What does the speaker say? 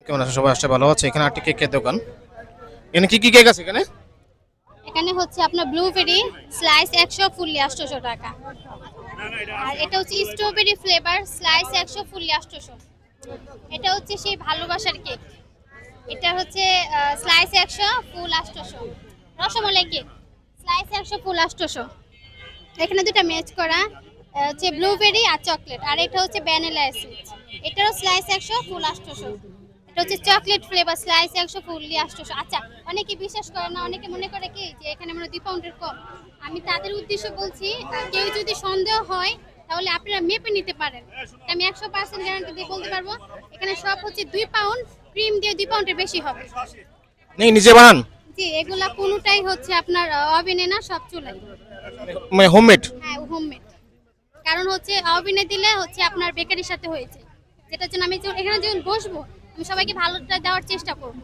কেমন আছে সবাই? আসছে ভালো আছে। এখানে একটা কেকের দোকান। এখানে কি কি কেক আছে এখানে? এখানে হচ্ছে আপনার ব্লুবেরি স্লাইস 100 ফুললি 800 টাকা। আর এটা হচ্ছে স্ট্রবেরি ফ্লেভার স্লাইস 100 ফুললি 800। এটা হচ্ছে সেই ভালোবাসার কেক। এটা হচ্ছে স্লাইস 100 ফুল 800। রসমালাই কেক স্লাইস 100 ফুল 800। এখানে দুটো ম্যাচ করা হচ্ছে ব্লুবেরি আর চকলেট, আর এটা হচ্ছে ভ্যানিলা এসেন্স। এটারও স্লাইস 100 ফুল 800। এটা হচ্ছে চকলেট ফ্লেভার স্লাইস 100 ফুললি 800। আচ্ছা, অনেকে বিশ্বাস করে না, অনেকে মনে করে কি যে এখানে মানে 2 পাউন্ডের কম। আমি তাদের উদ্দেশ্য বলছি, কেউ যদি সন্দেহ হয় তাহলে আপনারা মেপে নিতে পারেন। আমি 100% গ্যারান্টি দিয়ে বলতে পারবো এখানে সব হচ্ছে 2 পাউন্ড, ক্রিম দিয়ে 2 পাউন্ডের বেশি হবে। নেই নিজে বানান? জি, এগুলা কোনোটাই হচ্ছে আপনার ওভেনে না, সব চুলায়। মানে হোমমেড? হ্যাঁ, হোমমেড। কারণ হচ্ছে ওভেনে দিলে হচ্ছে আপনার বেকারির সাথে হয়েছে, যেটার জন্য আমি এখানে যখন বসবো আমি সবাইকে ভালোটা দেওয়ার চেষ্টা করব।